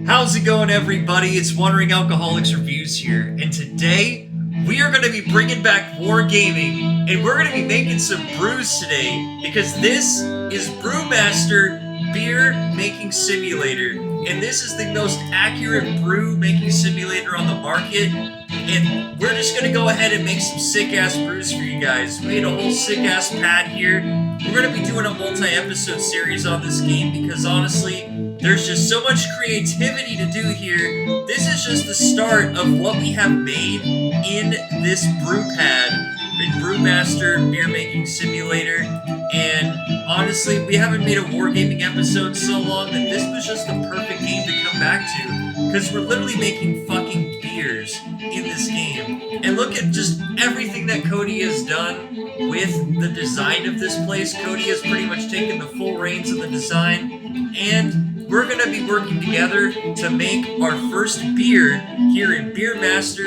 How's it going, everybody? It's Wandering Alcoholics Reviews here, and today we are going to be bringing back Wargaming, and we're going to be making some brews today, because this is Brewmaster Beer Making Simulator, and this is the most accurate brew making simulator on the market, and we're just going to go ahead and make some sick-ass brews for you guys. We made a whole sick-ass pad here. We're going to be doing a multi-episode series on this game, because honestly, there's just so much creativity to do here. This is just the start of what we have made in this brew pad, in Brewmaster Beer Making Simulator. And honestly, we haven't made a Wargaming episode in so long that this was just the perfect game to come back to. Because we're literally making fucking beers in this game. And look at just everything that Cody has done with the design of this place. Cody has pretty much taken the full reins of the design. And we're going to be working together to make our first beer here in Brewmaster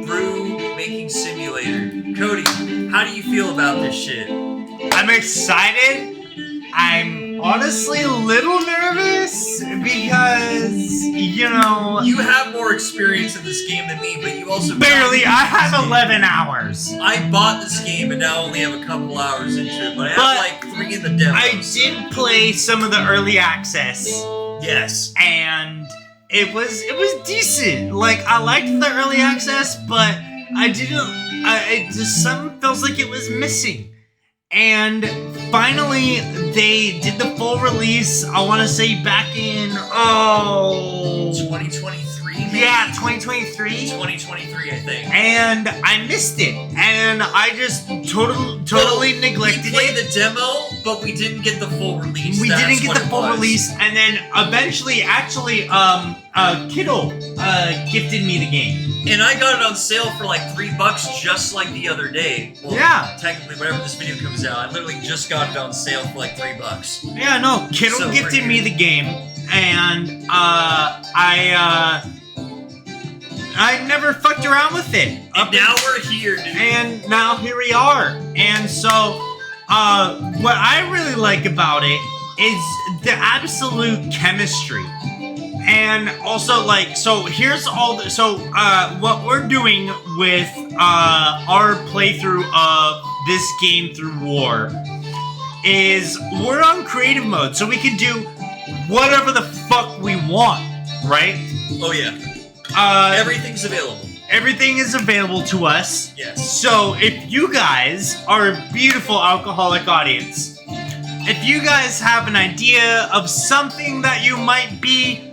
Brew Making Simulator. Cody, how do you feel about this shit? I'm excited. I'm honestly a little nervous because, you know... You have more experience in this game than me, but you also... Barely. I have 11 hours. I bought this game and now only have a couple hours into it, but I have like 3 in the demo. I did play some of the early access. Yes. And it was decent. Like, I liked the early access, but I didn't... it just something feels like it was missing. And finally, they did the full release, I want to say back in, 2023, maybe? Yeah, 2023. 2023, I think. And I missed it. And I just totally neglected it. We played the demo, but we didn't get the full release. We didn't get the full release. And then eventually, actually, Kittle gifted me the game. And I got it on sale for like $3 just like the other day. Well, yeah. Technically, whenever this video comes out, I literally just got it on sale for like $3. Yeah, no, Kittle gifted me the game, and I never fucked around with it. And now we're here, dude. And now here we are. And so, what I really like about it is the absolute chemistry. And also, like, so here's all the, what we're doing with, our playthrough of this game through W.A.R. is we're on creative mode, so we can do whatever the fuck we want, right? Oh, yeah. Everything's available. Everything is available to us. Yes. So if you guys are a beautiful alcoholic audience, if you guys have an idea of something that you might be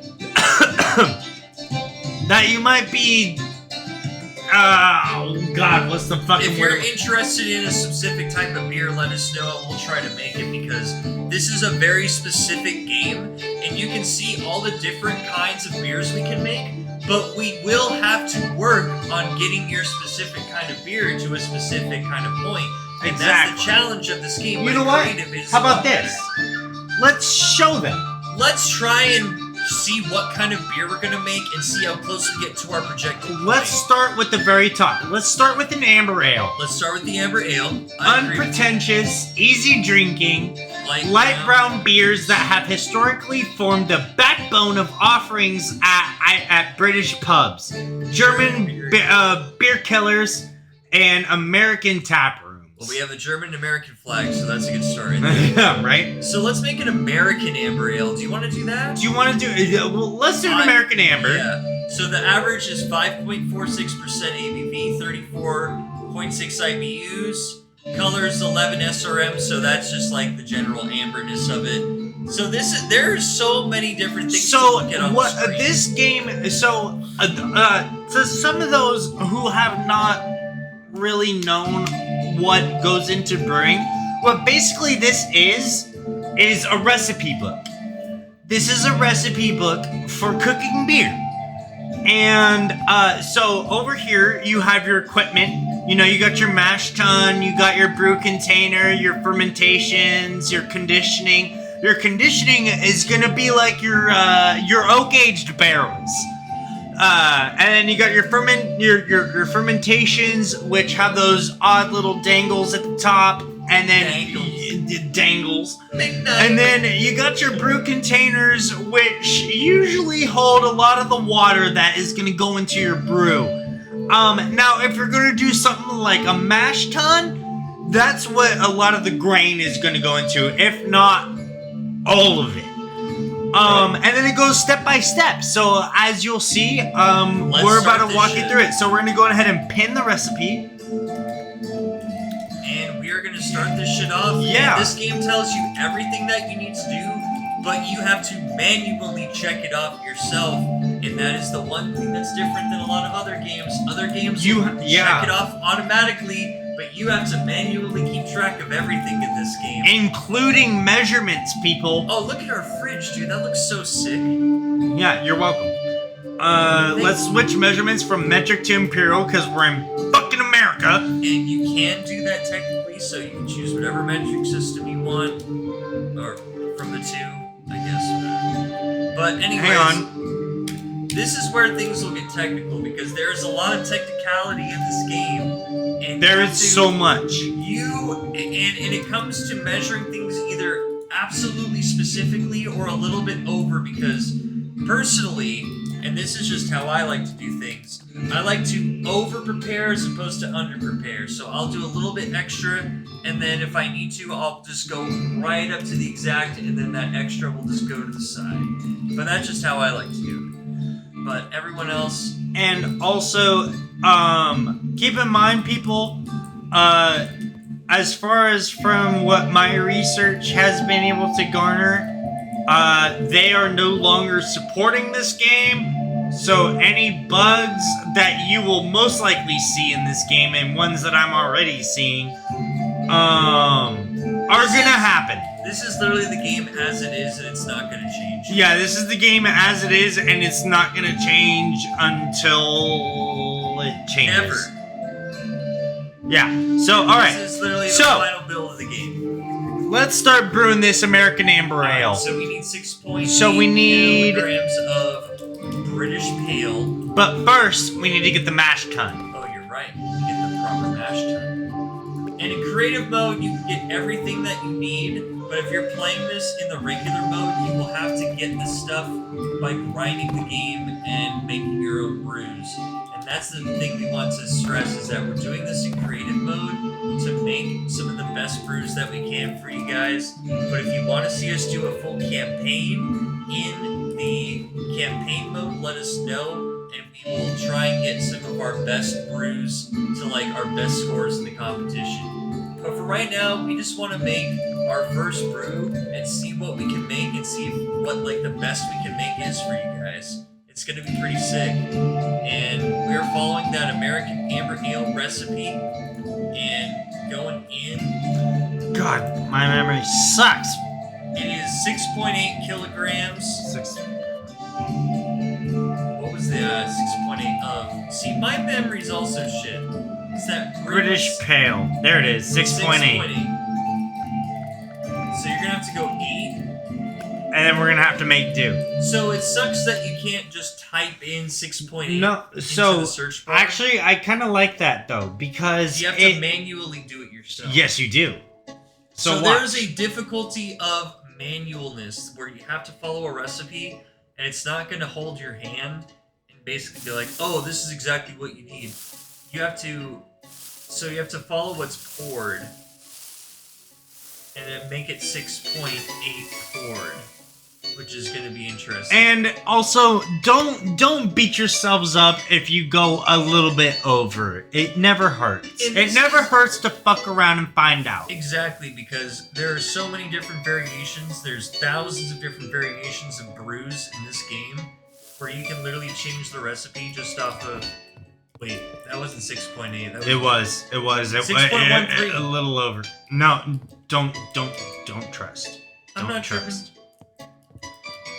oh god, what's the fucking If you're word? interested in a specific type of beer, let us know and we'll try to make it, because this is a very specific game and you can see all the different kinds of beers we can make, but we will have to work on getting your specific kind of beer to a specific kind of point. And Exactly. That's the challenge of this game. You know what? How about this? Let's show them. Let's try and see what kind of beer we're gonna make and see how close we get to our projected point. Let's start with the very top. Let's start with an amber ale. Let's start with the amber ale. Unpretentious, easy drinking, light brown beers that have historically formed the backbone of offerings at British pubs, German beer killers, and American tap rooms. Well, we have the German and American flag, so that's a good start. Yeah, right? So let's make an American amber ale. Do you want to do that? Do you want to do... well, let's do an American amber. Yeah. So the average is 5.46% ABV, 34.6 IBUs. Colors 11 SRM, so that's just like the general amberness of it. So there's so many different things to look at on the screen. This game... So some of those who have not really known what goes into brewing, what basically this is a recipe book. This is a recipe book for cooking beer. And so over here you have your equipment. You know, you got your mash tun, you got your brew container, your fermentations, your conditioning. Your conditioning is gonna be like your oak-aged barrels. And then you got your fermentations, which have those odd little dangles at the top. and then dangles. And then you got your brew containers, which usually hold a lot of the water that is going to go into your brew. Now, if you're going to do something like a mash tun, that's what a lot of the grain is going to go into, if not all of it. And then it goes step by step. So as you'll see, we're about to walk you through it. So we're going to go ahead and pin the recipe. And we are going to start this shit off. Yeah. And this game tells you everything that you need to do, but you have to manually check it off yourself. And that is the one thing that's different than a lot of other games. Other games check it off automatically, but you have to manually keep track of everything in this game. Including measurements, people. Oh, look at our fridge, dude. That looks so sick. Yeah, you're welcome. Let's switch measurements from metric to imperial, because we're in fucking America. And you can do that technically, so you can choose whatever metric system you want. Or from the two, I guess. But anyways, hang on. This is where things will get technical, because there's a lot of technicality in this game. And there is so much. And it comes to measuring things either absolutely specifically or a little bit over, because personally, and this is just how I like to do things, I like to over-prepare as opposed to under-prepare. So I'll do a little bit extra, and then if I need to, I'll just go right up to the exact, and then that extra will just go to the side. But that's just how I like to do it. But everyone else... And also, keep in mind, people, as far as from what my research has been able to garner, they are no longer supporting this game. So any bugs that you will most likely see in this game, and ones that I'm already seeing, are gonna happen. This is literally the game as it is, and it's not gonna change. Yeah, this is the game as it is, and it's not gonna change until it changes. Never. Yeah. So, all right. This is literally the final build of the game. Let's start brewing this American Amber Ale. Right, so we need 6.8 kilograms of British Pale. But first, we need to get the mash tun. Oh, you're right. You get the proper mash tun. And in creative mode, you can get everything that you need. But if you're playing this in the regular mode, you will have to get this stuff by grinding the game and making your own brews. And that's the thing we want to stress, is that we're doing this in creative mode to make some of the best brews that we can for you guys. But if you want to see us do a full campaign in the campaign mode, let us know, and we will try and get some of our best brews to like our best scores in the competition. But for right now, we just want to make our first brew and see what we can make and see what like the best we can make is for you guys. It's gonna be pretty sick. And we're following that American Amber Ale recipe and going in. God, my memory sucks. It is 6.8 kilograms. What was the 6.8 of? See, my memory's also shit. It's that British Pale. There it is, 6.8. So you're gonna have to go 8. And then we're gonna have to make do. So it sucks that you can't just type in 6.8 into the search bar. Actually, I kind of like that though, because you have to manually do it yourself. Yes, you do. So there's a difficulty of manualness where you have to follow a recipe, and it's not gonna hold your hand and basically be like, oh, this is exactly what you need. You have to follow what's poured, and then make it 6.8 poured, which is going to be interesting. And also, don't beat yourselves up if you go a little bit over. It never hurts. It never hurts to fuck around and find out. Exactly, because there are so many different variations. There's thousands of different variations of brews in this game, where you can literally change the recipe just off of... Wait, that wasn't 6.8. It was. 6.13. A little over. No, don't trust. I'm not trust.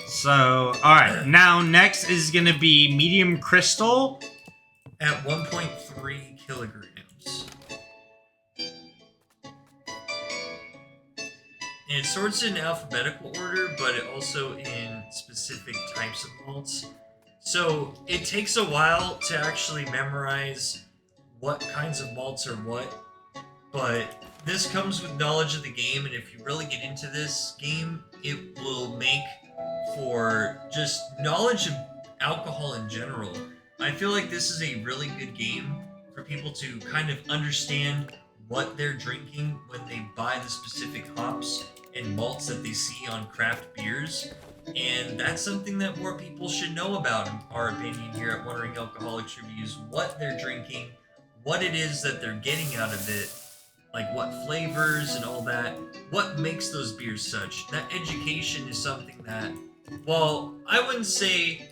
So, alright, now next is gonna be medium crystal. At 1.3 kilograms. And it sorts in alphabetical order, but it also in specific types of malts. So it takes a while to actually memorize what kinds of malts are what, but this comes with knowledge of the game, and if you really get into this game, it will make for just knowledge of alcohol in general. I feel like this is a really good game for people to kind of understand what they're drinking when they buy the specific hops and malts that they see on craft beers. And that's something that more people should know about, in our opinion, here at Wondering Alcoholics Reviews. What they're drinking, what it is that they're getting out of it, like what flavors and all that, what makes those beers such. That education is something that, well, I wouldn't say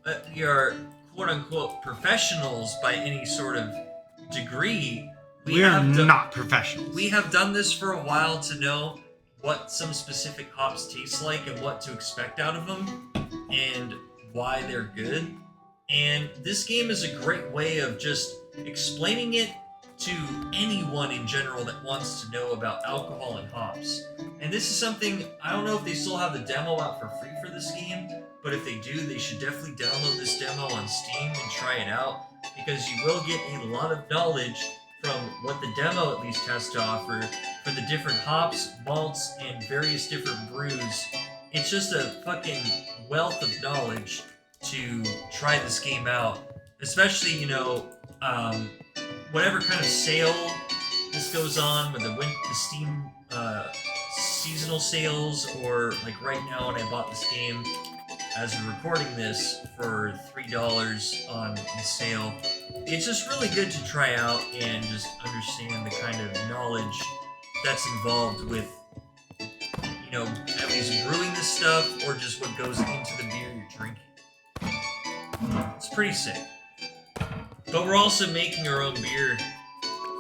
that we are quote-unquote professionals by any sort of degree. We are not professionals. We have done this for a while to know what some specific hops taste like and what to expect out of them and why they're good. And this game is a great way of just explaining it to anyone in general that wants to know about alcohol and hops. And this is something, I don't know if they still have the demo out for free for this game, but if they do, they should definitely download this demo on Steam and try it out, because you will get a lot of knowledge from what the demo at least has to offer for the different hops, malts, and various different brews. It's just a fucking wealth of knowledge to try this game out. Especially, you know, whatever kind of sale this goes on with the Steam seasonal sales, or like right now when I bought this game as we're recording this for $3 on the sale. It's just really good to try out and just understand the kind of knowledge that's involved with, you know, at least brewing this stuff or just what goes into the beer you're drinking. It's pretty sick. But we're also making our own beer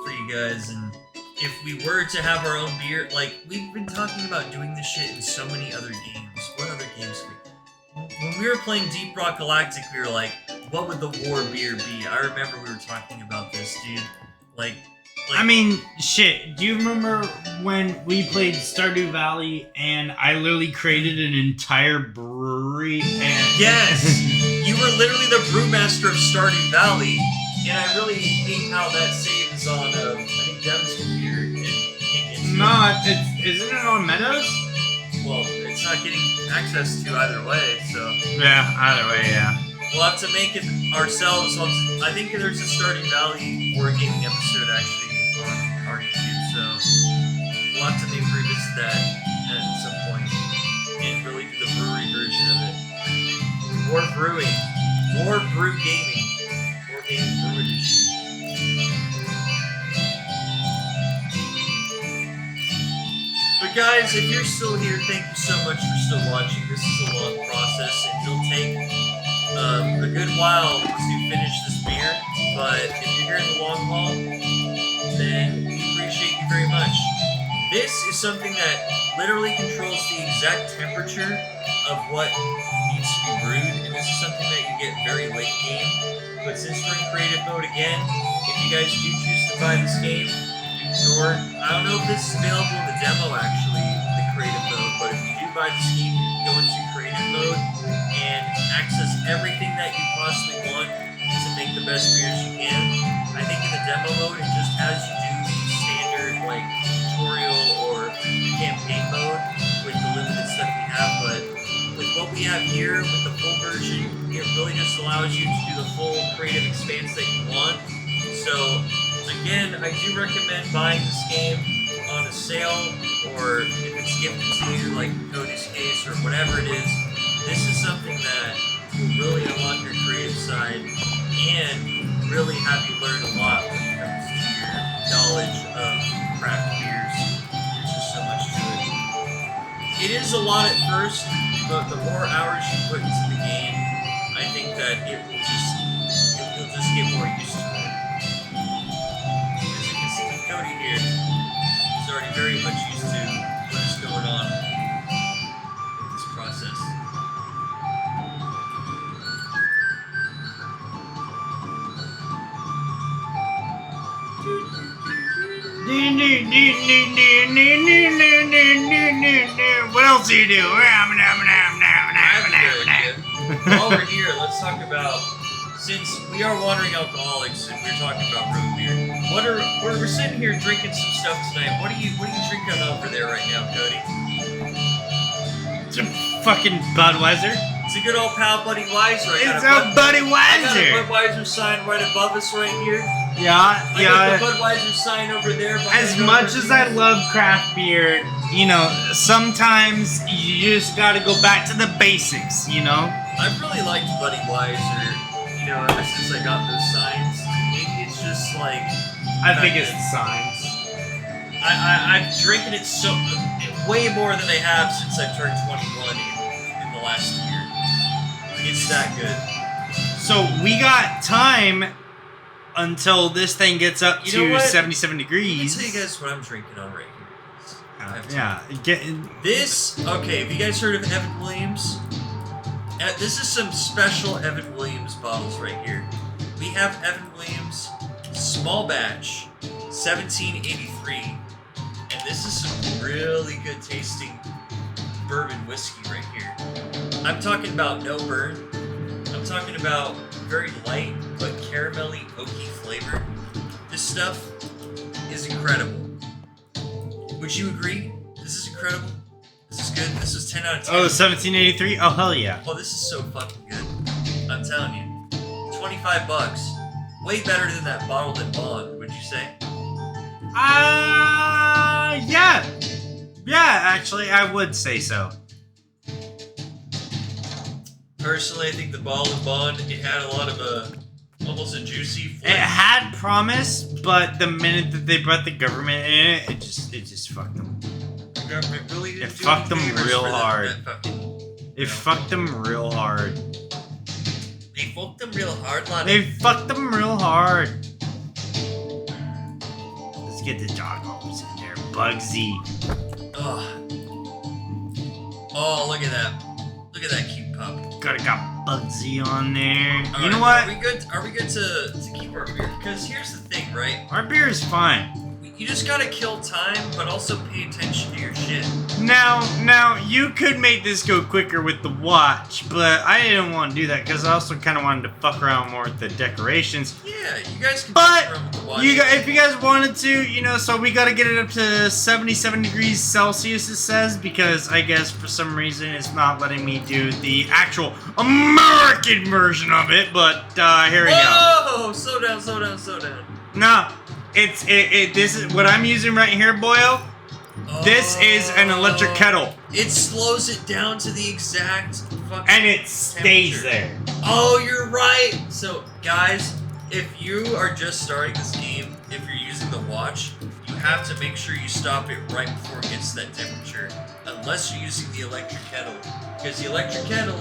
for you guys, and if we were to have our own beer, like, we've been talking about doing this shit in so many other games. What other games when we were playing Deep Rock Galactic, we were like, what would the W.A.R beer be? I remember we were talking about this, dude. Like I mean, shit, do you remember when we played Stardew Valley and I literally created an entire brewery and... Yes! You were literally the brewmaster of Stardew Valley, and I really hate how that saves on, I think Devin's computer. Isn't it on Meadows? Well, it's not getting access to either way, so... Yeah, either way, yeah. We'll have to make it ourselves. I think there's a Stardew Valley War Gaming episode actually on our YouTube, so we'll have to maybe revisit that at some point and really do the brewery version of it. War Brewing. War Brew Gaming. War Gaming Brew Edition. But guys, if you're still here, thank you so much for still watching. This is a long process, and it'll take a good while to finish this beer. But if you're here in the long haul, then we appreciate you very much. This is something that literally controls the exact temperature of what needs to be brewed, and this is something that you get very late game. But since we're in creative mode again, if you guys do choose to buy this game, or I don't know if this is available in the demo actually, the creative mode, but if you do buy this game, you can go into creative mode and access everything that you possibly want to make the best beers you can. I think in the demo mode, it just has you do the standard like tutorial or campaign mode with the limited stuff we have, but with what we have here, with the full version, it really just allows you to do the full creative expanse that you want. So again, I do recommend buying this game on a sale, or if it's gifted to you, like Cody's case or whatever it is. This is something that will really unlock your creative side and really have you learn a lot when it comes to your knowledge of craft beers. There's just so much to it. It is a lot at first, but the more hours you put into the game, I think that you'll just get more used to it. Cody here is already very much used to what is going on with this process. What else do you do? While we're here, let's talk about since we are wandering alcoholics and we're talking about root beer, we're sitting here drinking some stuff tonight. What are you drinking over there right now, Cody? It's a fucking Budweiser. It's a good old pal, Buddy Weiser. It's a Budweiser. I got a Budweiser sign right above us right here. Yeah. I got the Budweiser sign over there. As much as I love craft beer, you know, sometimes you just gotta go back to the basics, you know? I've really liked Buddy Weiser, you know, ever since I got those signs. It's just like... I think it's the signs. I've drinking it so way more than I have since I turned 21 in the last year. It's that good. So we got time until this thing gets up to 77 degrees. Let me tell you guys what I'm drinking on right here. Okay, have you guys heard of Evan Williams? This is some special Evan Williams bottles right here. We have Evan Williams Small Batch 1783. And this is some really good tasting bourbon whiskey right here. I'm talking about no burn. I'm talking about very light but caramelly oaky flavor. This stuff is incredible. Would you agree? This is incredible. This is good. This is 10 out of 10. Oh, 1783? Oh, hell yeah. Oh, this is so fucking good. I'm telling you. $25. Way better than that bottled in Bond, would you say? Yeah. Yeah, actually, I would say so. Personally, I think the bottled in Bond, it had a lot of almost a juicy flavor. It had promise, but the minute that they brought the government in it just fucked them. The government really didn't It fucked them real hard. It fucked them real hard. They fucked them real hard, Lonnie. They fucked them real hard. Let's get the dog homes in there. Bugsy. Oh, look at that. Look at that cute pup. Got Bugsy on there. All you know right, what? Are we good to keep our beer? Because here's the thing, right? Our beer is fine. You just gotta kill time, but also pay attention to your shit. Now, you could make this go quicker with the watch, but I didn't want to do that because I also kind of wanted to fuck around more with the decorations. Yeah, you guys can But fuck around with the watch. if you guys wanted to, you know, so we got to get it up to 77 degrees Celsius, it says, because I guess for some reason it's not letting me do the actual American version of it, but here we go. Whoa! Slow down. No. This is what I'm using right here, boyo. This is an electric kettle. It slows it down to the exact fucking And it stays temperature. there. Oh, you're right. So, guys, if you are just starting this game, if you're using the watch, you have to make sure you stop it right before it gets to that temperature. Unless you're using the electric kettle. Because the electric kettle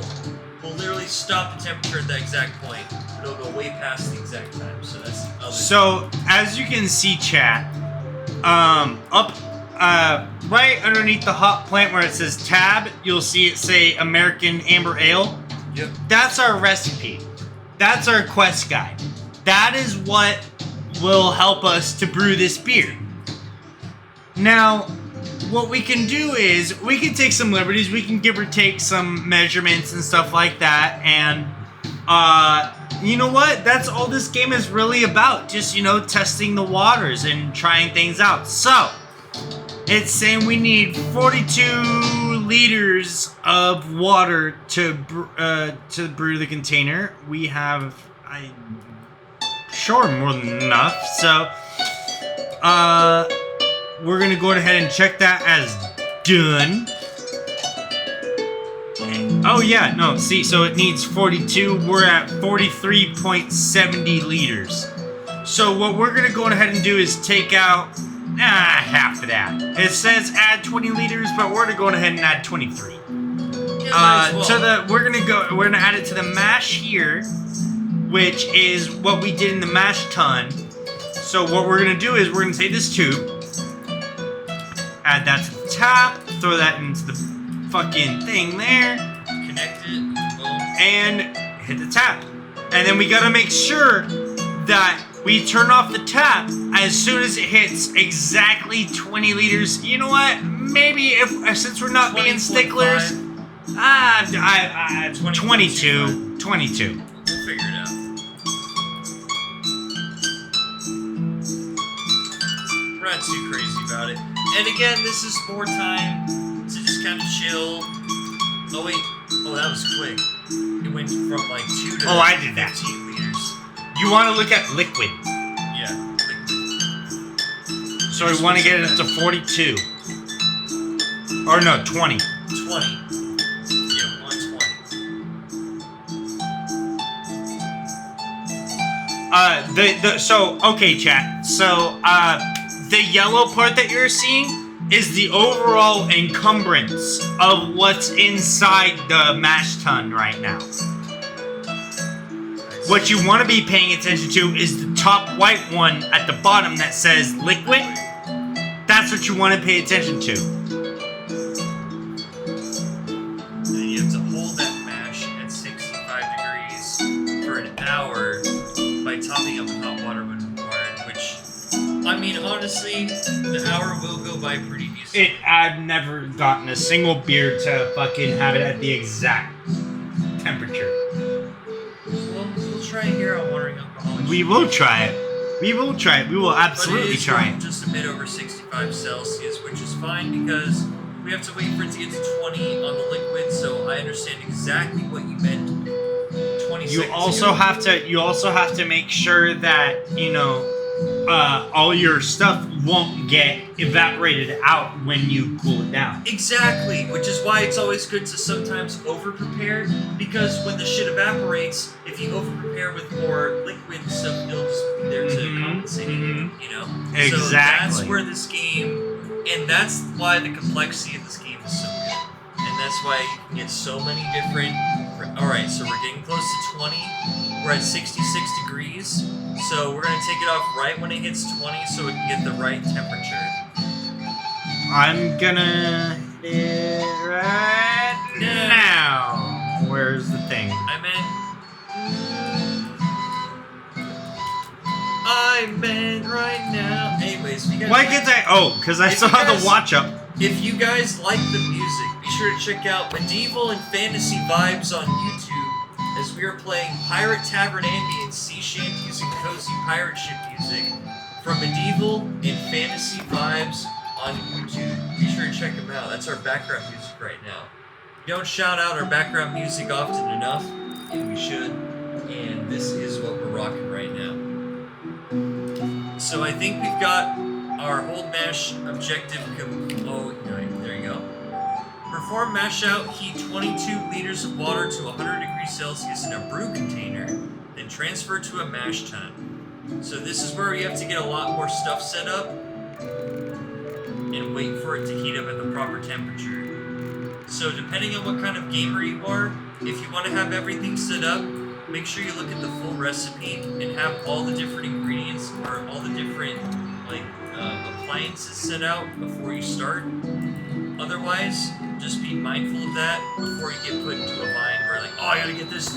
will literally stop the temperature at that exact point. It'll go way past the exact time. So that's the other So, as you can see, chat, right underneath the hot plant where it says tab, you'll see it say American Amber Ale. Yep. That's our recipe. That's our quest guide. That is what will help us to brew this beer. Now, what we can do is we can take some liberties. We can give or take some measurements and stuff like that. And, you know what? That's all this game is really about. Just, you know, testing the waters and trying things out. So, it's saying we need 42 liters of water to brew the container. We have, more than enough. So, we're gonna go ahead and check that as done. Oh yeah, no, see, so it needs 42. We're at 43.70 liters. So what we're gonna go ahead and do is take out half of that. It says add 20 liters, but we're gonna go ahead and add 23. We're gonna add it to the mash here, which is what we did in the mash tun. So what we're gonna do is we're gonna take this tube, add that to the tap, throw that into the fucking thing there, connect it, boom, and hit the tap. And then we gotta make sure that we turn off the tap as soon as it hits exactly 20 liters. You know what? Maybe since we're not being sticklers, 22. 22. We'll figure it out. not too crazy about it. And again, this is more time to just kind of chill. Oh wait, oh that was quick. It went from like 2 to I did that. 15 liters. You want to look at liquid. Yeah, liquid. So we want to get it to 42. Or no, 20. 20. Yeah, 120. So okay, chat. So the yellow part that you're seeing is the overall encumbrance of what's inside the mash tun right now. What you want to be paying attention to is the top white one at the bottom that says liquid. That's what you want to pay attention to. And then you have to hold that mash at 65 degrees for an hour by topping up with hot water when required, which, I mean, honestly, the hour will go by pretty decent. I've never gotten a single beer to fucking have it at the exact temperature. Well, we'll try it here on Watering Alcoholics. We will try it. We will try it. We will absolutely try it. Just a bit over 65 Celsius, which is fine because we have to wait for it to get to 20 on the liquid, so I understand exactly what you meant 20 You seconds also ago. have to make sure that, you know, all your stuff won't get evaporated out when you cool it down. Exactly, which is why it's always good to sometimes over-prepare, because when the shit evaporates, if you over-prepare with more liquid stuff, it'll just be there to compensate it, you know? Exactly. So that's where this game, and that's why the complexity of this game is so good. And that's why you can get so many different... Alright, so we're getting close to 20. We're at 66 degrees. So we're going to take it off right when it hits 20 so we can get the right temperature. I'm gonna hit it right now. Where's the thing? I meant right now. Anyways, if you guys Why can't I? Oh, because I still have the watch up. If you guys like the music, be sure to check out Medieval and Fantasy Vibes on YouTube, as we are playing Pirate Tavern Ambient, Sea Shanties, and Cozy Pirate Ship music from Medieval and Fantasy Vibes on YouTube. Be sure to check them out. That's our background music right now. We don't shout out our background music often enough, and we should. And this is what we're rocking right now. So I think we've got our hold mash objective. Oh, no, there you go. Perform mash out, heat 22 liters of water to 100 degrees Celsius in a brew container, then transfer to a mash tun. So this is where you have to get a lot more stuff set up and wait for it to heat up at the proper temperature. So depending on what kind of gamer you are, if you want to have everything set up, make sure you look at the full recipe and have all the different ingredients or all the different appliances set out before you start. Otherwise, just be mindful of that before you get put into a bind where like, oh, I gotta get this.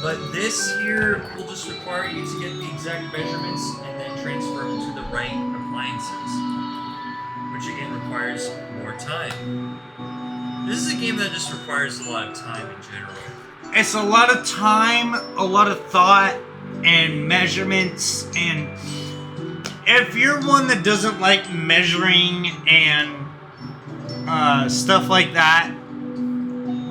But this here will just require you to get the exact measurements and then transfer them to the right appliances, which again requires more time. This is a game that just requires a lot of time in general. It's a lot of time, a lot of thought, and measurements, and if you're one that doesn't like measuring and stuff like that,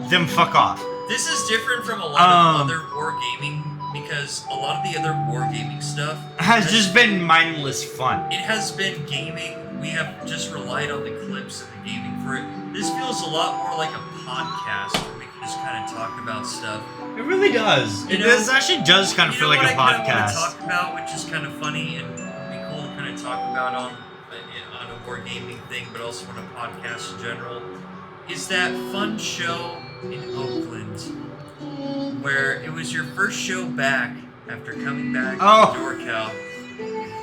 then fuck off. This is different from a lot of other wargaming, because a lot of the other wargaming stuff has just been mindless fun. It has been gaming. We have just relied on the clips and the gaming for it. This feels a lot more like a podcast where we can just kind of talk about stuff. It really does. This actually does kind of feel like a podcast. What I want to talk about, which is kind of funny and would be cool to kind of talk about on a wargaming thing, but also on a podcast in general, is that fun show in Oakland where it was your first show back after coming back to NorCal.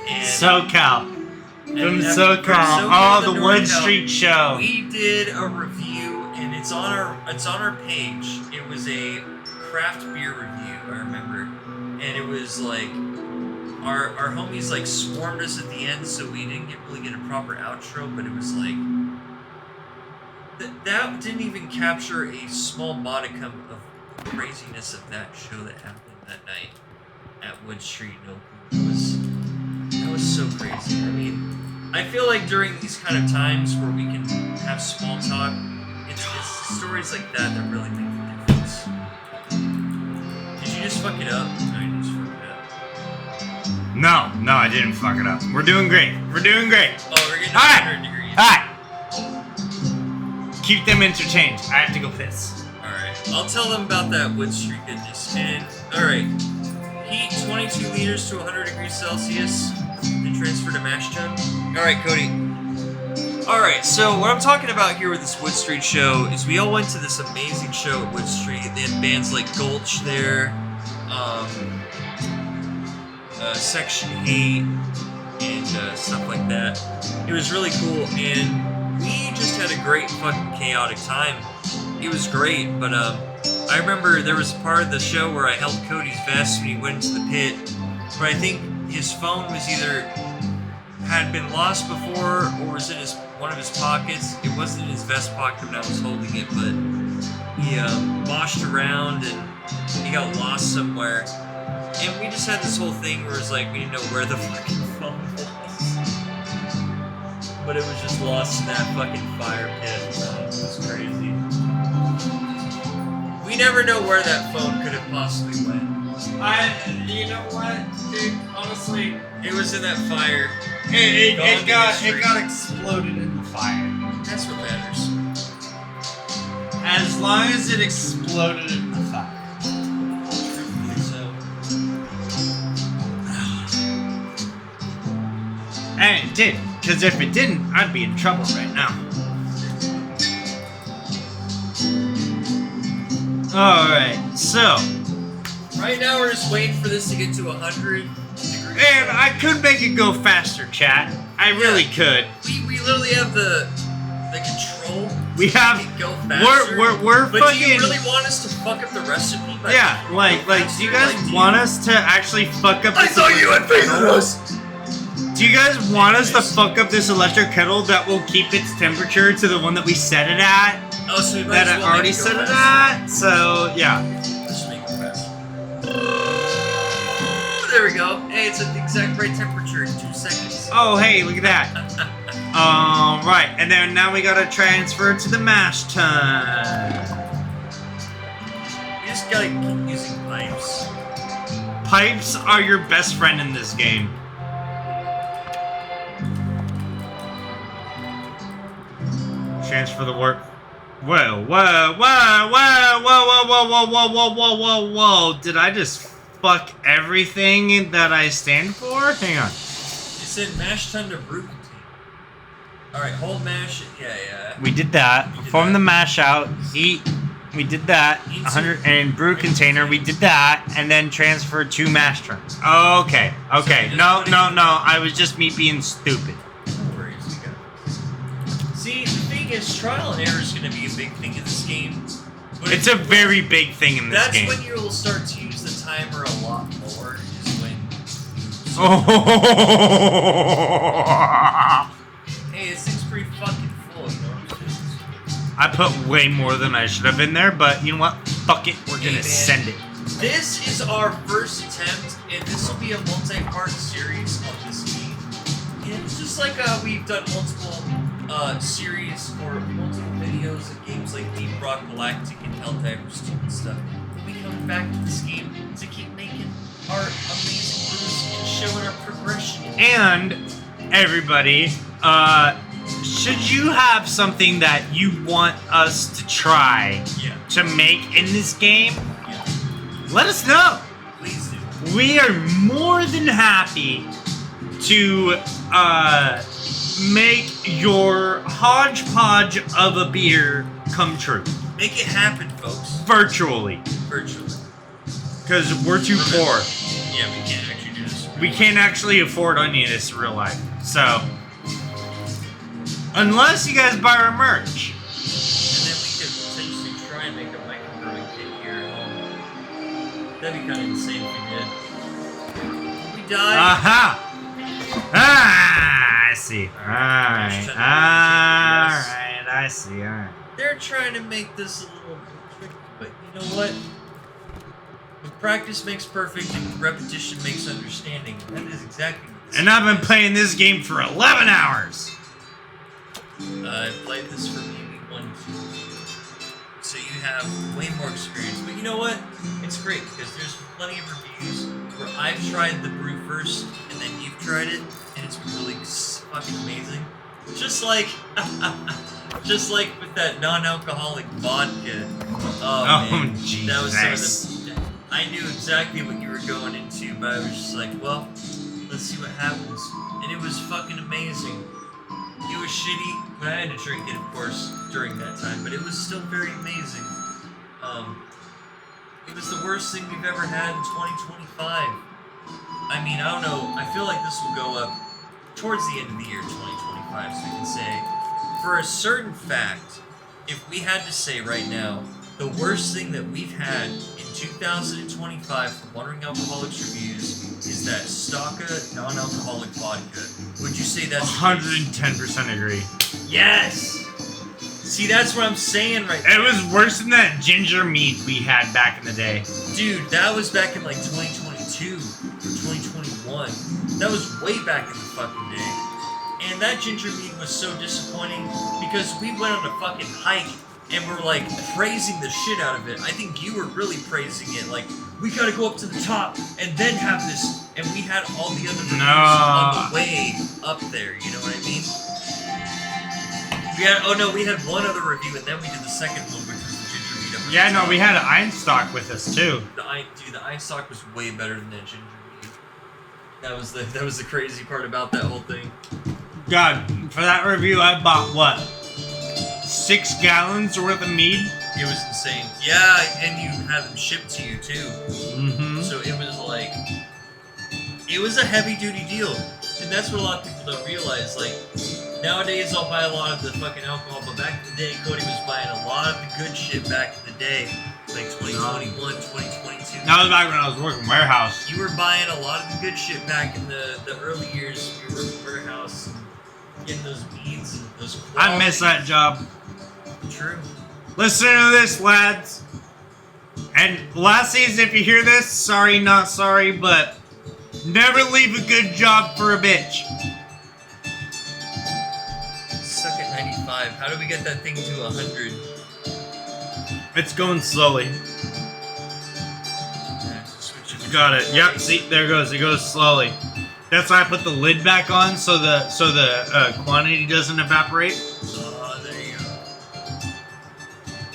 And SoCal. From SoCal. The Wood Street Show. We did a review, and it's on our page. It was a craft beer review, I remember, and it was like our homies like swarmed us at the end, so we didn't really get a proper outro. But it was like that didn't even capture a small modicum of craziness of that show that happened that night at Wood Street in Oakland. was so crazy. I mean, I feel like during these kind of times where we can have small talk, it's stories like that that really make the difference. Did you just fuck it up? No, you just fucked it up. No, I didn't fuck it up. We're doing great. We're doing great. Oh, we're getting 100 degrees. Alright. Keep them entertained. I have to go piss. Alright, I'll tell them about that wood streak goodness. And, alright, heat 22 liters to 100 degrees Celsius, then transfer to mash tun. Alright, Cody. Alright, so what I'm talking about here with this Wood Street show is we all went to this amazing show at Wood Street. They had bands like Gulch there, Section 8, and stuff like that. It was really cool, and we just had a great fucking chaotic time. It was great, but I remember there was a part of the show where I held Cody's vest when he went into the pit, but I think his phone was either had been lost before or was in one of his pockets. It wasn't in his vest pocket when I was holding it, but he moshed around and he got lost somewhere. And we just had this whole thing where it's like we didn't know where the fucking phone was. But it was just lost in that fucking fire pit. It was crazy. We never know where that phone could have possibly went. You know what, dude? Honestly, it was in that fire. It got exploded in the fire. That's what matters. As long as it exploded in the fire. And it did, because if it didn't, I'd be in trouble right now. Alright, so. Right now we're just waiting for this to get to 100 degrees. And I could make it go faster, chat. I really could. We literally have the control. We have. To go faster. We're but fucking. Do you really want us to fuck up the recipe? Yeah, like, do you guys want us to actually fuck up? I thought you had faith in us. Do you guys want us to fuck up this electric kettle that will keep its temperature to the one that we set it at? Oh, so we might that as well I already set it at? So, yeah. Let's make it fast. There we go. Hey, it's at the exact right temperature in 2 seconds. Oh, hey, look at that. Right. And then now we gotta transfer to the mash tun. You just gotta keep using pipes. Pipes are your best friend in this game. Transfer the work. Whoa. Did I just fuck everything that I stand for? Hang on. It said mash tun to brew container. Alright, hold mash. Yeah. We did that. Perform the mash out. Heat. We did that. 100 and brew container. We did that. And then transfer to mash tuns. Okay. No. I was just me being stupid. See, the thing is, trial and error is going to be a big thing in this game. But it's a very big thing in this game. That's when you'll start to use the timer a lot more, is when... Hey, this thing's pretty fucking full, you know what I'm saying? I put way more than I should have in there, but you know what? Fuck it, we're going to send it. This is our first attempt, and this will be a multi-part series on this game. And it's just like we've done multiple... series or multiple videos of games like Deep Rock Galactic and Helldivers 2 and stuff. We come back to this game to keep making our amazing brews and showing our progression. And everybody, should you have something that you want us to try to make in this game, let us know. Please do. We are more than happy to make your hodgepodge of a beer come true. Make it happen, folks. Virtually. Because we're too poor. Yeah, we can't actually do this. We can't actually afford onions in real life. So, unless you guys buy our merch. And then we could potentially try and make a microbrewing kit here at home. That'd be kind of insane if we did. We died. Aha! I see. Alright, I see, alright. They're trying to make this a little tricky, but you know what? When practice makes perfect and repetition makes understanding, that is exactly what And I've been playing this game for 11 hours. I've played this for maybe 1 2. So you have way more experience. But you know what? It's great because there's plenty of reviews where I've tried the brew first and then you've tried it and it's been really fucking amazing. Just like with that non-alcoholic vodka. Oh man, Jesus. That was some of the. I knew exactly what you were going into, but I was just like, well, let's see what happens. And it was fucking amazing. It was shitty, but I had to drink it, of course, during that time. But it was still very amazing. It was the worst thing we've ever had in 2025. I mean, I don't know. I feel like this will go up towards the end of the year 2025, so we can say, for a certain fact, if we had to say right now, the worst thing that we've had in 2025 from Wandering Alcoholics Reviews is that Staka non-alcoholic vodka. Would you say that's 110% agree. Yes! See, that's what I'm saying right now. It was worse than that ginger meat we had back in the day. Dude, that was back in like 2022 or 2021. That was way back in the fucking day. And that ginger meat was so disappointing because we went on a fucking hike and we're like praising the shit out of it. I think you were really praising it. Like, we gotta go up to the top and then have this. And we had all the other reviews on the way up there. You know what I mean? We had one other review and then we did the second one, which was the ginger meat. Yeah, no, we had an Einstock with us too. The Einstock was way better than that ginger meat. That was the crazy part about that whole thing. God, for that review, I bought what? 6 gallons worth of mead? It was insane. Yeah, and you had them shipped to you too. Mm-hmm. So it was like, it was a heavy duty deal. And that's what a lot of people don't realize. Like, nowadays I'll buy a lot of the fucking alcohol, but back in the day, Cody was buying a lot of the good shit back in the day. Like 2021, 2022. That was back when I was working warehouse. You were buying a lot of the good shit back in the early years. You were working warehouse, getting those beads and those qualities. I miss that job. True. Listen to this, lads. And lassies, if you hear this, sorry, not sorry, but never leave a good job for a bitch. Suck at 95. How do we get that thing to 100? It's going slowly. Got it. Yep. See, there it goes. It goes slowly. That's why I put the lid back on so the quantity doesn't evaporate. There you go.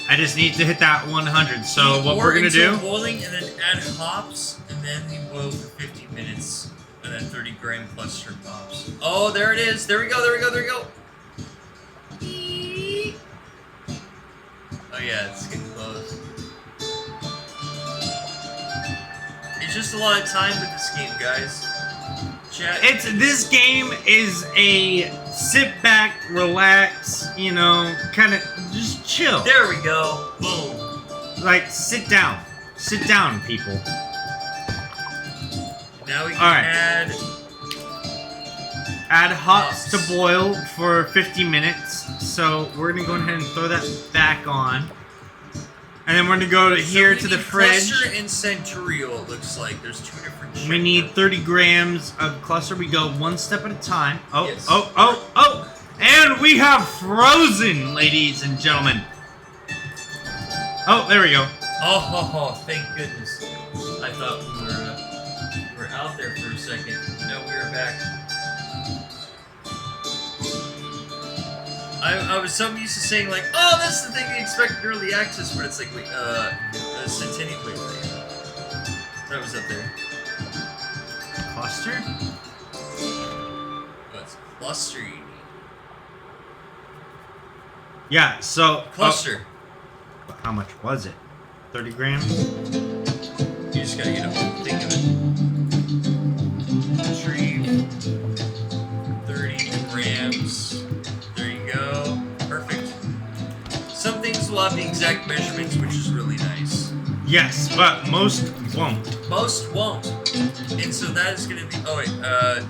I just need to hit that 100. So what we're gonna do? Boiling and then add hops and then you boil for 50 minutes and then 30 gram cluster hops. Oh, there it is. There we go. There we go. There we go. Oh yeah, it's getting close. It's just a lot of time with this game, guys. Chat. This game is a sit back, relax, kind of just chill. There we go. Boom. Like sit down, people. Now we can add hops to boil for 50 minutes. So we're gonna go ahead and throw that back on. And then we're gonna go here to the fridge. Cluster and Centurial, it looks like. There's 2 different We need 30 grams of cluster. We go one step at a time. Oh, yes. oh. And we have frozen, ladies and gentlemen. Oh, there we go. Oh, thank goodness. I thought we were out there for a second. No, we were back. I was so used to saying like, oh, that's the thing we expect in early access, but it's like, wait, Centennial, wait. That was up there. Cluster? What's cluster you need? Yeah, so... Cluster. How much was it? 30 grams? You just gotta get a whole thing of it. Retrieve 30 grams. There you go. Perfect. Some things will have the exact measurements, which is really nice. Yes, but most won't. Most won't. And so that is gonna be... Oh, wait.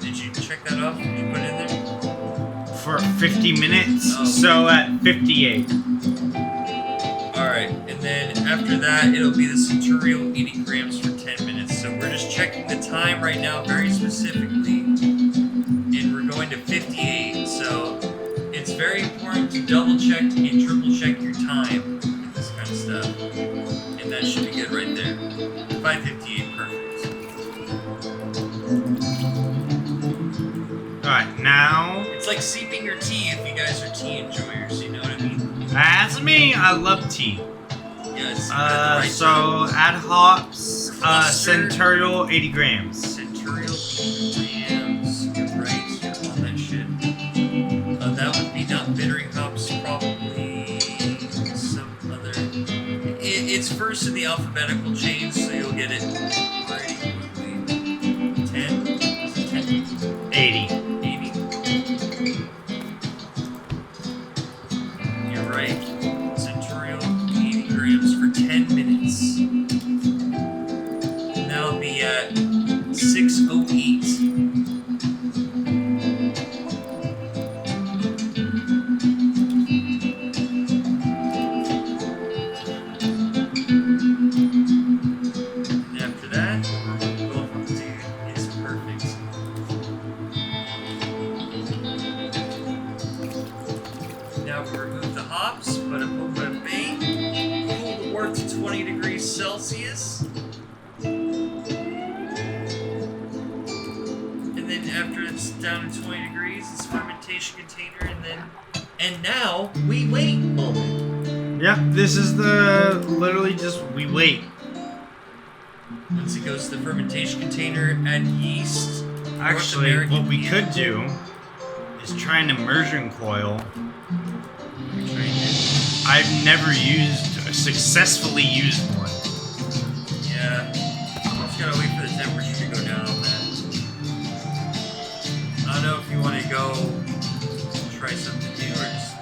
Did you check that off? Did you put it in there? For 50 minutes, Oh. so at 58. Alright, and then after that, it'll be the Centurial 80 grams for 10 minutes. So we're just checking the time right now very specifically. to 58. So it's very important to double check and triple check your time with this kind of stuff. And that should be good right there. 5:58, perfect. Alright, now... It's like sipping your tea if you guys are tea enjoyers, you know what I mean? That's me, I love tea. Yes. So add hops, Centurial 80 grams. Centurial 80 grams, you're right, you're on that shit. That would be not bittering hops, probably some other... It's first in the alphabetical chain, so you'll get it pretty quickly. 10? Is it 10? 80. 80. You're right. Centurial 80 grams for 10 minutes. That'll be at 6:08. After that, we'll go to it's perfect. Now we remove the hops, bada boom, bada bang. Cool the wort to 20 degrees Celsius. And then after it's down to 20 degrees, it's fermentation container, and now we wait moment. Yep, this is the literally just we wait. Once it goes to the fermentation container, add yeast. Actually, what we could do is try an immersion coil. I've never successfully used one. Yeah, just gotta wait for the temperature to go down on that. I don't know if you want to go try something new or just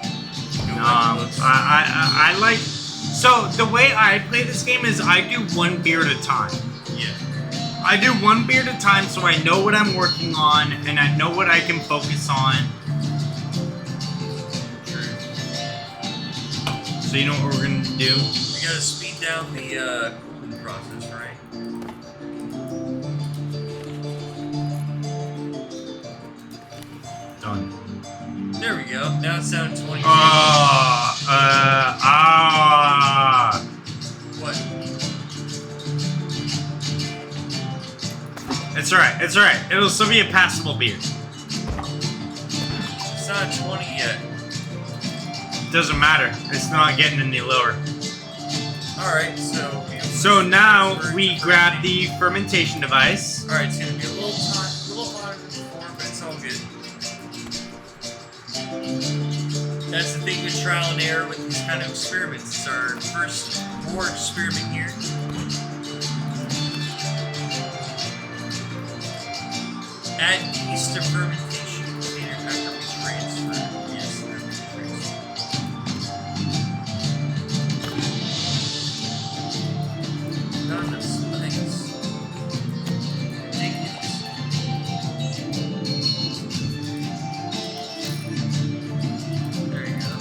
go by the books. I like. So the way I play this game is I do one beer at a time. Yeah. I do one beer at a time, so I know what I'm working on and I know what I can focus on. True. So you know what we're gonna do? We gotta speed down the cooling process, right? Done. There we go. Now it's down to 20. What? It's alright, it's alright. It'll still be a passable beer. It's not 20 yet. Doesn't matter. It's not getting any lower. Alright, so... So now we grab the fermentation device. Alright, it's gonna be a little hotter than before, but it's all good. That's the thing with trial and error with these kind of experiments. It's our first board experiment here. Add yeast to fermentation container after we transfer. Yes, after we transfer. Not enough spikes. Take these. There you go.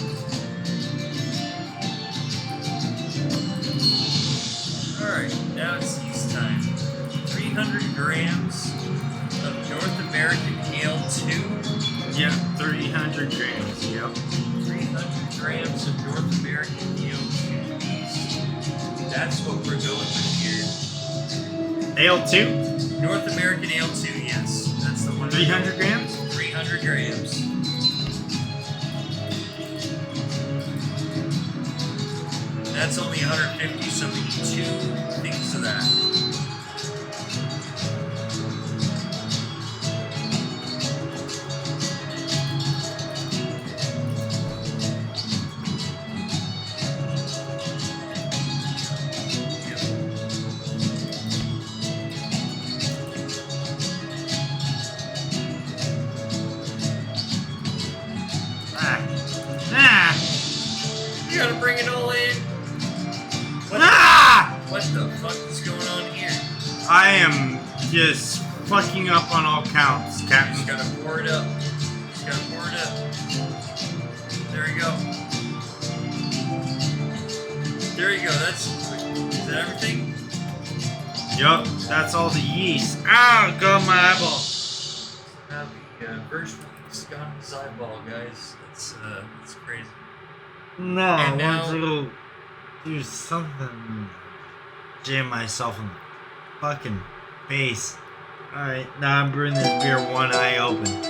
Alright, now it's yeast time. 300 grams of North American Ale 2. Yeah, 300 grams, yep. 300 grams of North American Ale 2 yeast. That's what we're going with here. Ale 2? North American Ale 2, yes. That's the one. 300 grams? 300 grams. That's only 150, so we need 2 things of that. You gotta bring it all in. What the fuck is going on here? I am just fucking up on all counts, You Captain. just gotta pour it up. Just gotta pour it up. There you go. There you go. Is that everything? Yup, that's all the yeast. Ow, got my eyeball. Now the version yeast. gone in his eyeball, guys. That's crazy. No, I want to go do something. Jam myself in the fucking face. Alright, now I'm brewing this beer one eye open. Shit,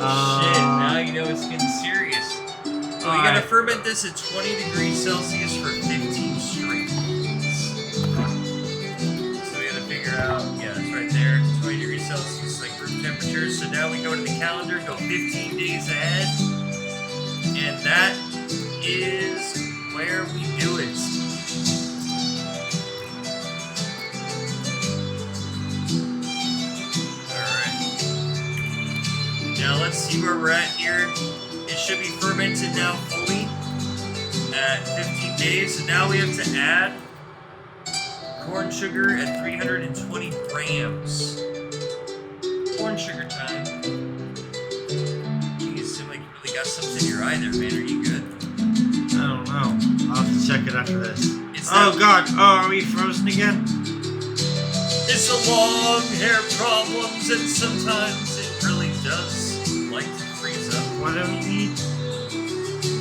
now you know it's getting serious. Oh, you gotta ferment this at 20 degrees Celsius for 15 straight days. So we gotta figure out, yeah, that's right there. 20 degrees Celsius, like room temperature. So now we go to the calendar, go 15 days ahead. And that is where we do it. Now let's see where we're at here. It should be fermented now fully at 15 days. So now we have to add corn sugar at 320 grams. Corn sugar time. Geez, it seems like you really got something in your eye there, man. Are you good? I don't know. I'll have to check it after this. Oh god, are we frozen again? It's the long hair problems, and sometimes it really does like to freeze up. What do we need?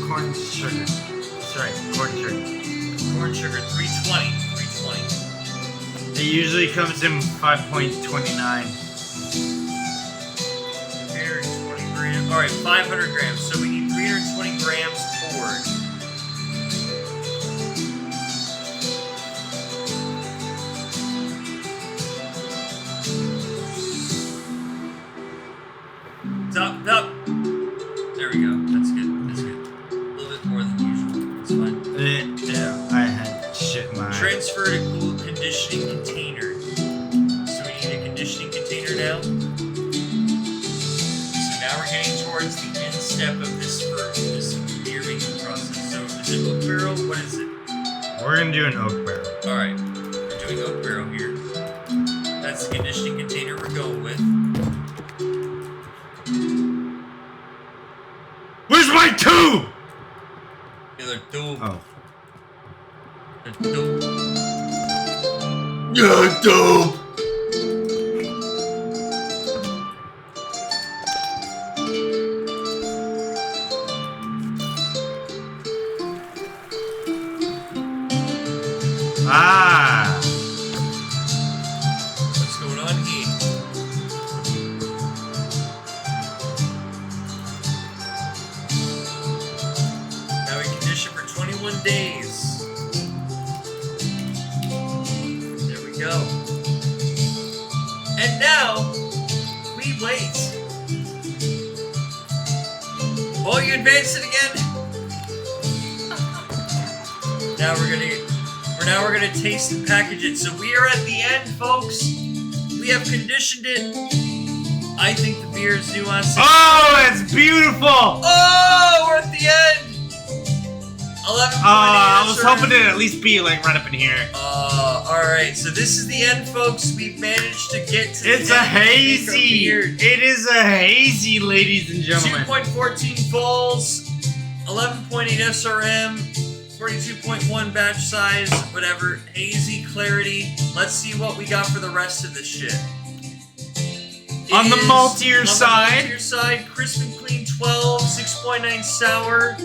Corn sugar. That's right, corn sugar. Corn sugar, 320. It usually comes in 5.29. 320 grams. Alright, 500 grams. So we need 320 grams poured. Top. There we go. That's good. A little bit more than usual. That's fine. Yeah, I had shit in my eye. Transfer to cool conditioning container. So we need a conditioning container now. So now we're getting towards the end step of this beer making process. So is it oak barrel? What is it? We're gonna do an oak barrel. Alright. We're doing oak barrel here. That's the conditioning container we're going with. Where's my tube? The tube. Oh. The tube. Yeah, tube. What's going on here? Now we condition for 21 days. There we go. And now we wait. Oh, you advanced it again? Now we're gonna taste and package it. So we are at the end, folks. We have conditioned it. I think the beer is nuanced. Oh, it's beautiful! Oh, we're at the end. 11. I was hoping it'd at least be like right up in here. Alright, so this is the end, folks. We've managed to get to It's the a end. hazy. It is a hazy, ladies and gentlemen. 2.14 Vols, 11.8 SRM, 42.1 batch size, whatever. Hazy clarity. Let's see what we got for the rest of this shit. On the maltier side. On the maltier side, crisp and clean 12, 6.9 sour.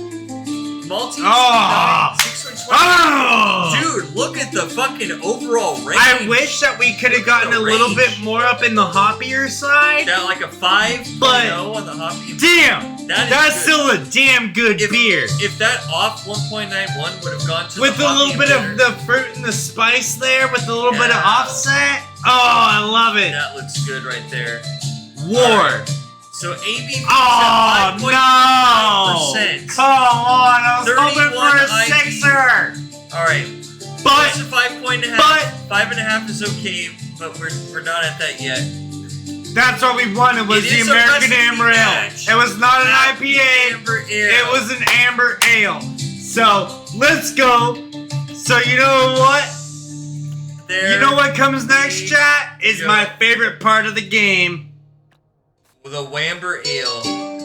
Malty, Oh! 6.20. Oh! Dude, look at the fucking overall range. I wish that we could have gotten a little bit more up in the hoppier side. That like a 5.0 But on the hoppy. damn, that's still a damn good beer. If that off 1.91 would have gone to With the a little bit of the fruit and the spice there, with a little bit of offset. Oh, I love it. That looks good right there. War. So ABV Oh, no! 5.5%. Come on, I was hoping for a 31 6er. Alright. But, It's a 5.5. but, 5.5 is okay, but we're not at that yet. that's what we wanted, was It the is a American recipe Amber Ale. match. It was not an Not the IPA. Amber Ale. It was an Amber Ale. So, let's go. So, you know what? There You know what comes next, chat? Is go. my favorite part of the game. The Wamber Ale.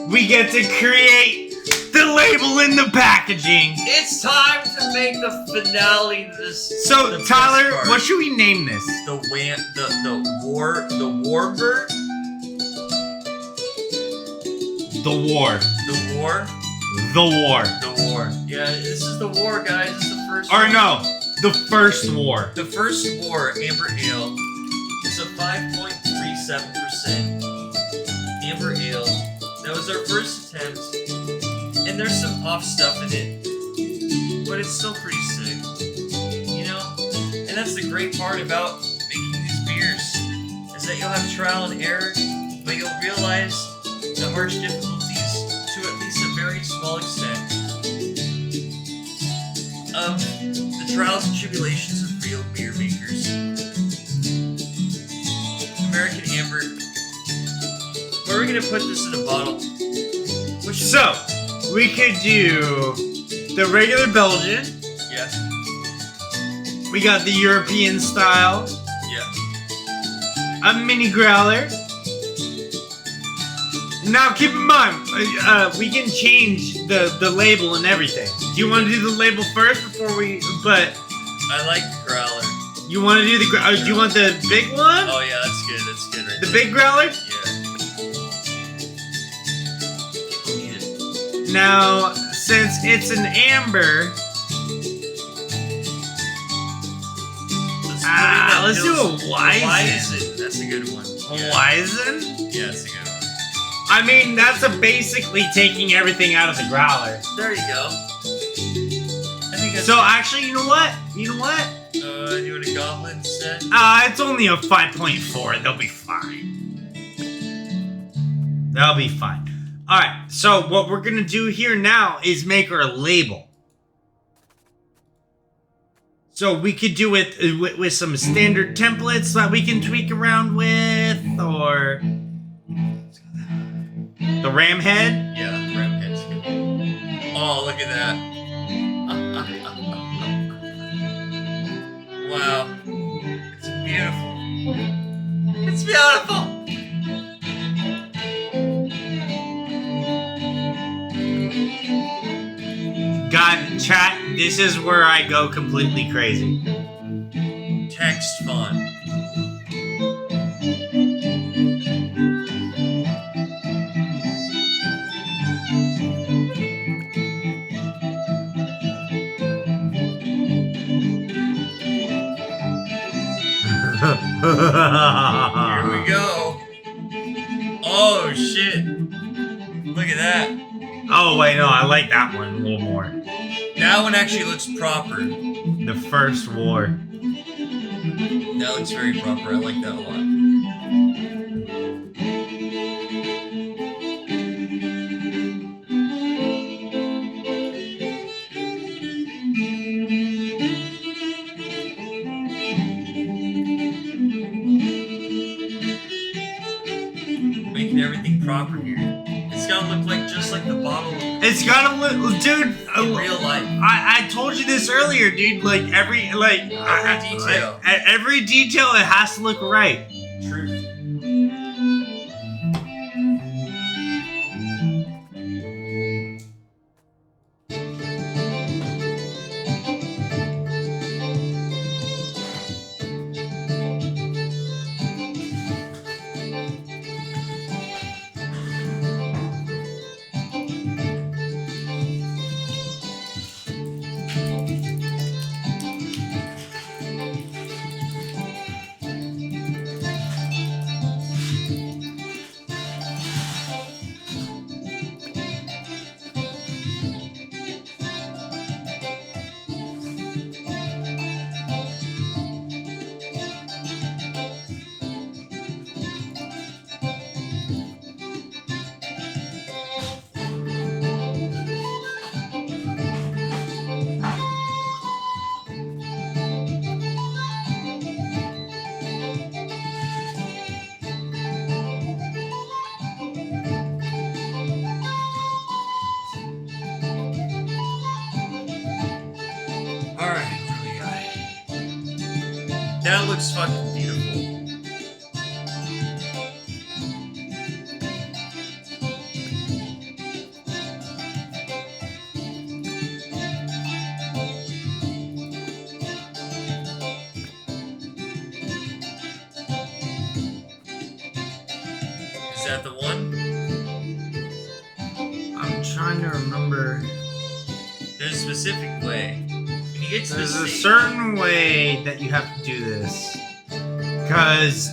We get to create the label in the packaging. It's time to make the finale to this. So, the best Tyler, part. what should we name this? The Warmer? The War. The War? The War. The War. Yeah, this is the War, guys. This is the first Or one. no, the First War. The First War Amber Ale is a 5.37% Amber Ale. That was our first attempt. And there's some off stuff in it. But it's still pretty sick. You know? And that's the great part about making these beers. Is that you'll have trial and error, but you'll realize the harsh difficulties to at least a very small extent of the trials and tribulations of real beer makers. American Amber. Where are we gonna put this in a bottle? So, we could do the regular Belgian. Yeah. We got the European style. Yeah. A mini growler. Now, keep in mind, we can change the label and everything. Do you want to do the label first before we? But I like the growler. you want to do the? Do you want the big one? Oh yeah, that's good. That's good right The there. big growler. Yeah. People need it. Now, since it's an amber, let's do a Weizen. Weizen. That's a good one. A Weizen? Yeah, that's a good one. I mean, that's basically taking everything out of the growler. There you go. I think that's So actually, you know what? You know what? doing a goblet instead. It's only a 5.4. They'll be fine. They'll be fine. All right. So what we're gonna do here now is make our label. So we could do it with some standard templates that we can tweak around with, or the ram head. Yeah, ram head's good. Oh, look at that. Wow. It's beautiful. It's beautiful. God, chat, this is where I go completely crazy. Text font. Here we go. Oh shit. Look at that. Oh, wait, no, I like that one a little more. That one actually looks proper. The First War. That looks very proper. I like that a lot. Making everything proper here. It's gotta look like just like the bottle It's gotta look, dude. in real life. I told you this earlier, dude. Like every detail. every detail, it has to look right. Truth. Alright, what do we got? That looks fucking beautiful. Is that the one? remember. There's a specific way. When you get to There's this a stage, certain way that you have to do this. Because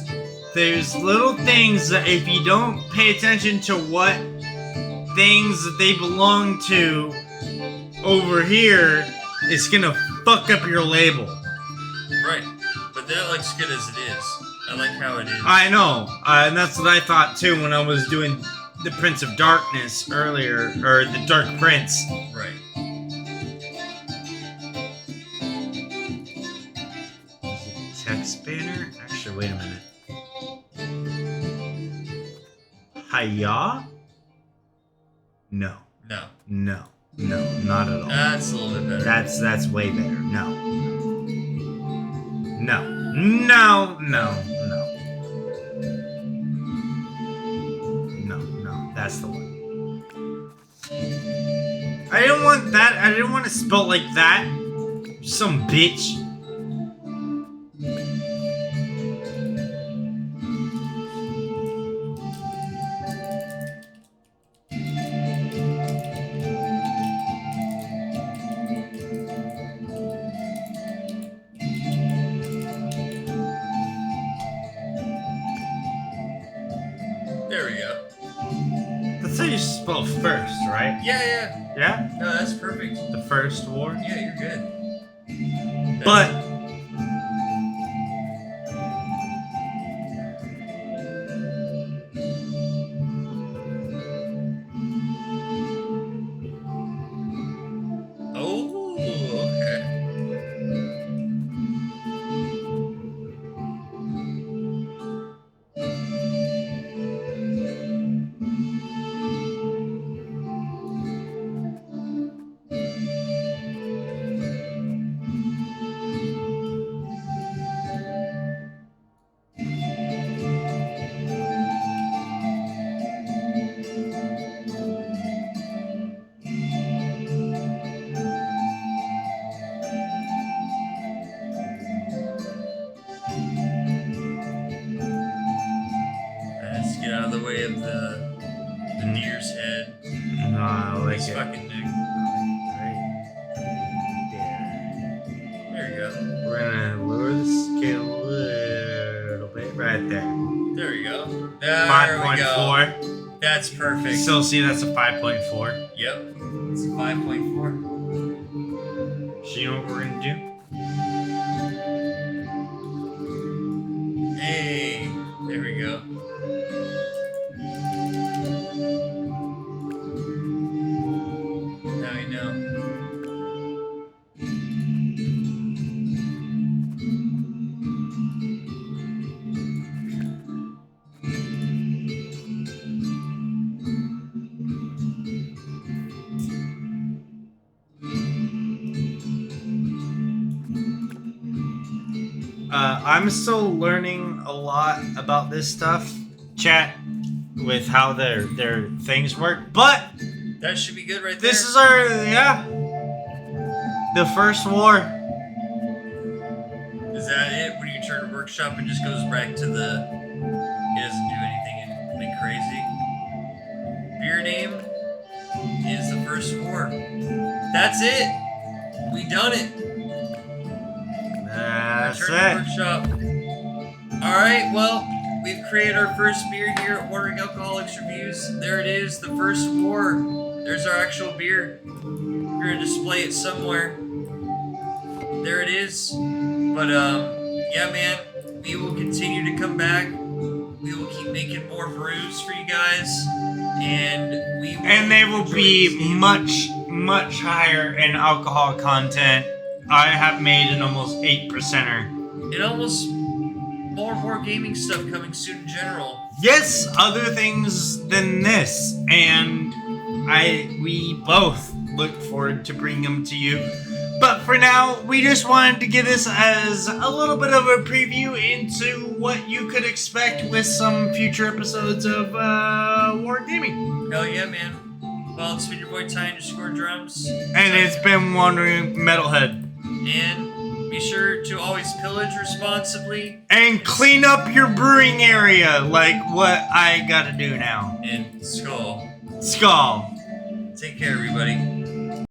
there's little things that if you don't pay attention to what things that they belong to over here, it's gonna fuck up your label. Right. But that looks good as it is. I like how it is. I know, and that's what I thought too when I was doing the Prince of Darkness earlier, or the Dark Prince. Right. Text banner? Actually, wait a minute. Hiya? No. No. No. No, not at all. That's a little bit better. That's way better. No. No. No. No. No. No. No. That's the one. I didn't want that. I didn't want to spell like that. Some bitch. There we go. That's how you spell first, right? Yeah. Yeah? No, that's perfect. The first war? Yeah, you're good. But Oh, okay. Let's get out of the way of the deer's head. no, I like His it. fucking neck. Right There you go. there. We're gonna lower the scale a little bit. Right there. There you go. There we go. 5.4. That's perfect. Still see that's a 5.4. Yep. It's a 5.4. So you know what we're gonna do? Hey, there we go. Now you know. I'm still learning a lot about this stuff, chat, with how their things work. But That should be good right there. this is our the first war. Is that it? When you turn workshop, it just goes back to the. It doesn't do anything crazy. Beer name is the first war. That's it. We done it. That's Return to it. workshop. All right. Well, we've created our first beer here at Ordering Alcoholics Reviews. There it is, the first war. There's our actual beer. We're gonna display it somewhere. There it is. But yeah, man, we will continue to come back. We will keep making more brews for you guys, and They will enjoy be this game. much higher in alcohol content. I have made an almost 8%er. and almost more gaming stuff coming soon in general. Yes, other things than this, and we both look forward to bringing them to you. But for now, we just wanted to give this as a little bit of a preview into what you could expect with some future episodes of War Gaming. Hell yeah, man. Well, it's been your boy Ty_drums. And it's been Wandering Metalhead. And be sure to always pillage responsibly. And clean up your brewing area, like what I gotta do now. And skull. Skull. Take care, everybody.